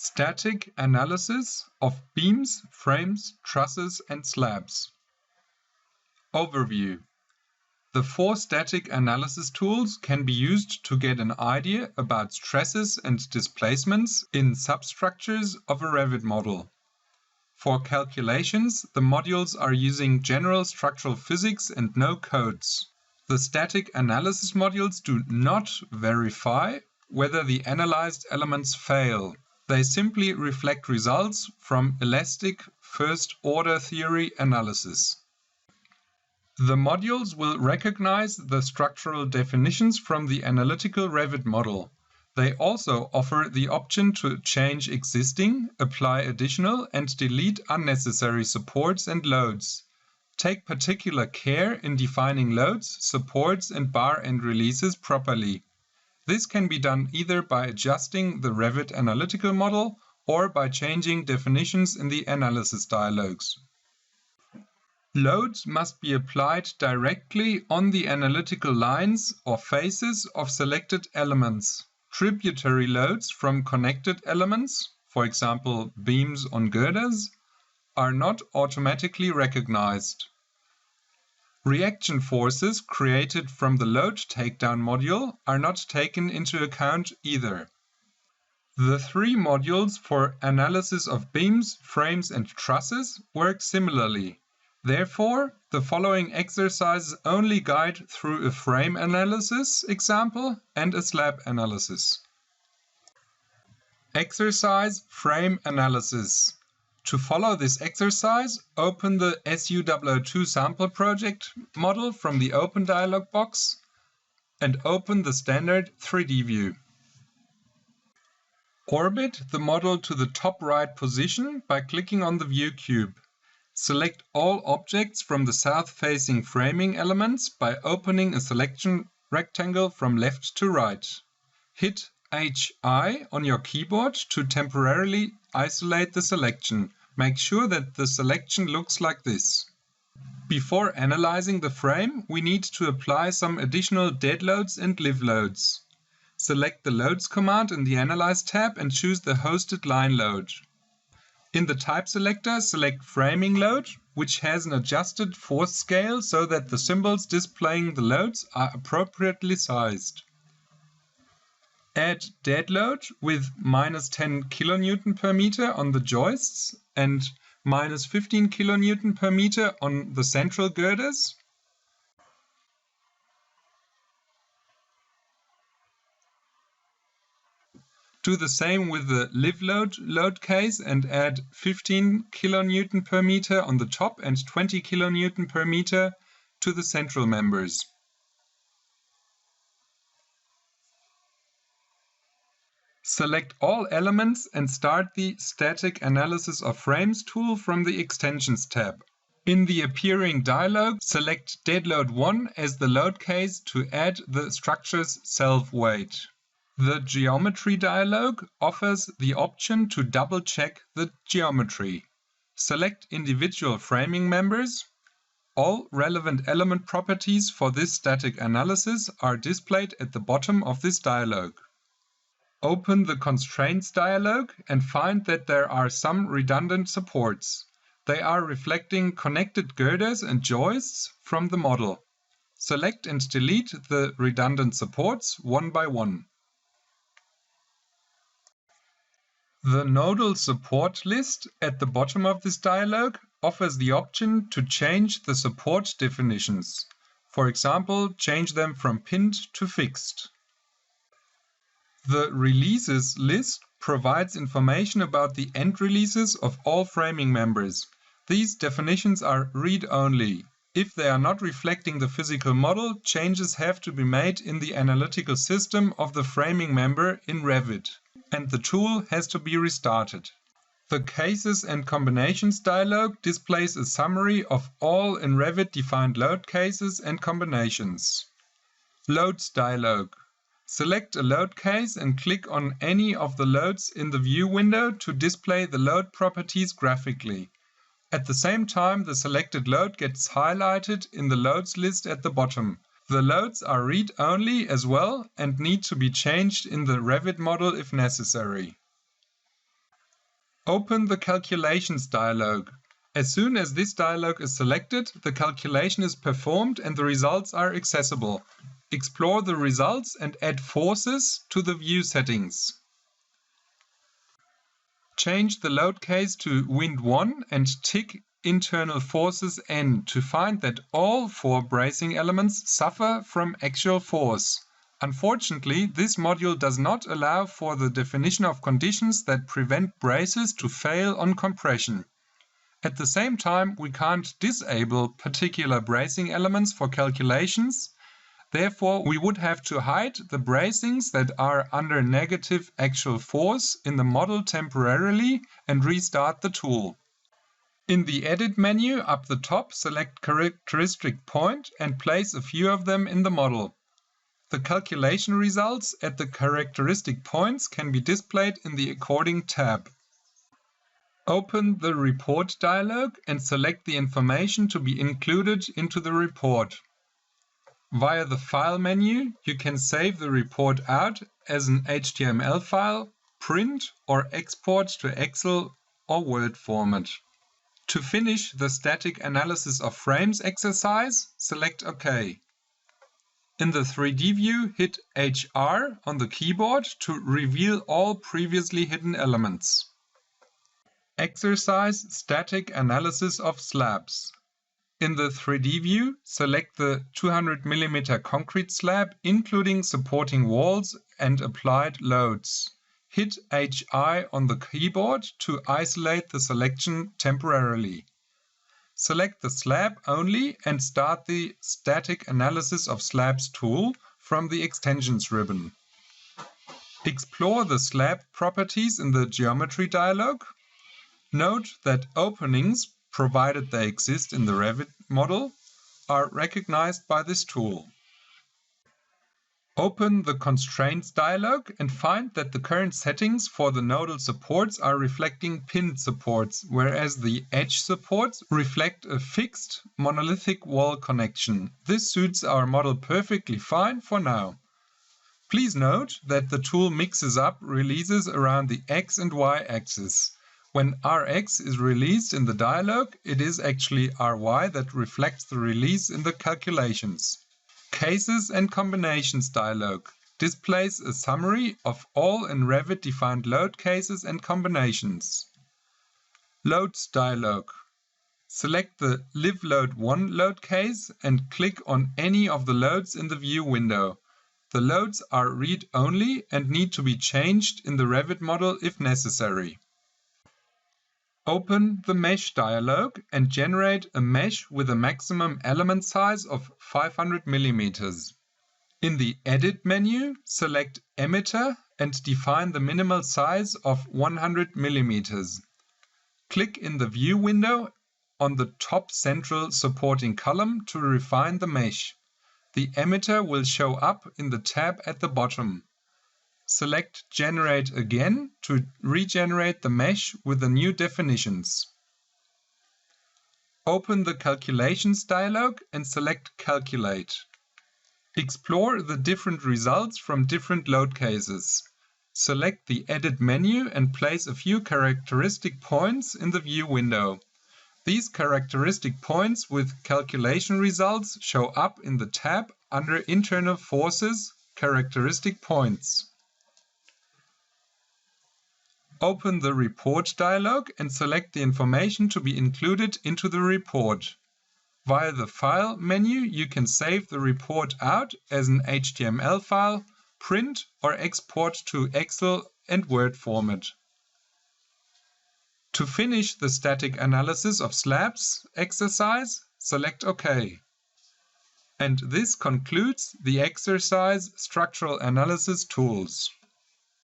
Static analysis of beams, frames, trusses and slabs. Overview. The 4 static analysis tools can be used to get an idea about stresses and displacements in substructures of a Revit model. For calculations, the modules are using general structural physics and no codes. The static analysis modules do not verify whether the analyzed elements fail. They simply reflect results from elastic first-order theory analysis. The modules will recognize the structural definitions from the analytical Revit model. They also offer the option to change existing, apply additional, and delete unnecessary supports and loads. Take particular care in defining loads, supports, and bar end releases properly. This can be done either by adjusting the Revit analytical model or by changing definitions in the analysis dialogues. Loads must be applied directly on the analytical lines or faces of selected elements. Tributary loads from connected elements, for example beams on girders, are not automatically recognized. Reaction forces created from the load takedown module are not taken into account either. The 3 modules for analysis of beams, frames and trusses work similarly. Therefore, the following exercises only guide through a frame analysis example and a slab analysis. Exercise Frame Analysis. To follow this exercise, open the SU002 sample project model from the Open dialog box and open the standard 3D view. Orbit the model to the top right position by clicking on the view cube. Select all objects from the south-facing framing elements by opening a selection rectangle from left to right. Hit HI on your keyboard to temporarily isolate the selection. Make sure that the selection looks like this. Before analyzing the frame, we need to apply some additional dead loads and live loads. Select the Loads command in the Analyze tab and choose the hosted line load. In the type selector, select Framing Load, which has an adjusted force scale so that the symbols displaying the loads are appropriately sized. Add dead load with -10 kN per meter on the joists and -15 kN per meter on the central girders. Do the same with the live load case and add 15 kN per meter on the top and 20 kN per meter to the central members. Select all elements and start the Static Analysis of Frames tool from the Extensions tab. In the appearing dialog, select Dead Load 1 as the load case to add the structure's self-weight. The Geometry dialog offers the option to double-check the geometry. Select individual framing members. All relevant element properties for this static analysis are displayed at the bottom of this dialog. Open the Constraints dialog and find that there are some redundant supports. They are reflecting connected girders and joists from the model. Select and delete the redundant supports one by one. The nodal support list at the bottom of this dialog offers the option to change the support definitions. For example, change them from pinned to fixed. The releases list provides information about the end releases of all framing members. These definitions are read-only. If they are not reflecting the physical model, changes have to be made in the analytical system of the framing member in Revit, and the tool has to be restarted. The Cases and Combinations dialog displays a summary of all in Revit defined load cases and combinations. Loads dialog. Select a load case and click on any of the loads in the view window to display the load properties graphically. At the same time, the selected load gets highlighted in the loads list at the bottom. The loads are read-only as well and need to be changed in the Revit model if necessary. Open the Calculations dialog. As soon as this dialog is selected, the calculation is performed and the results are accessible. Explore the results and add forces to the view settings. Change the load case to Wind 1 and tick Internal Forces N to find that all 4 bracing elements suffer from axial force. Unfortunately, this module does not allow for the definition of conditions that prevent braces to fail on compression. At the same time, we can't disable particular bracing elements for calculations. Therefore, we would have to hide the bracings that are under negative axial force in the model temporarily and restart the tool. In the Edit menu up the top, select Characteristic Point and place a few of them in the model. The calculation results at the characteristic points can be displayed in the according tab. Open the Report dialog and select the information to be included into the report. Via the File menu, you can save the report out as an HTML file, print or export to Excel or Word format. To finish the static analysis of frames exercise, select OK. In the 3D view, hit HR on the keyboard to reveal all previously hidden elements. Exercise Static Analysis of Slabs. In the 3D view, select the 200 mm concrete slab, including supporting walls and applied loads. Hit HI on the keyboard to isolate the selection temporarily. Select the slab only and start the Static Analysis of Slabs tool from the Extensions ribbon. Explore the slab properties in the Geometry dialog. Note that openings, provided they exist in the Revit model, are recognized by this tool. Open the Constraints dialog and find that the current settings for the nodal supports are reflecting pinned supports, whereas the edge supports reflect a fixed monolithic wall connection. This suits our model perfectly fine for now. Please note that the tool mixes up releases around the X and Y axis. When Rx is released in the dialog, it is actually Ry that reflects the release in the calculations. Cases and Combinations dialog displays a summary of all in Revit defined load cases and combinations. Loads dialog. Select the Live Load 1 load case and click on any of the loads in the view window. The loads are read-only and need to be changed in the Revit model if necessary. Open the Mesh dialog and generate a mesh with a maximum element size of 500 mm. In the Edit menu, select Emitter and define the minimal size of 100 mm. Click in the View window on the top central supporting column to refine the mesh. The emitter will show up in the tab at the bottom. Select Generate again to regenerate the mesh with the new definitions. Open the Calculations dialog and select Calculate. Explore the different results from different load cases. Select the Edit menu and place a few characteristic points in the view window. These characteristic points with calculation results show up in the tab under Internal Forces, Characteristic Points. Open the Report dialog and select the information to be included into the report. Via the File menu, you can save the report out as an HTML file, print or export to Excel and Word format. To finish the static analysis of slabs exercise, select OK. And this concludes the exercise Structural Analysis Tools.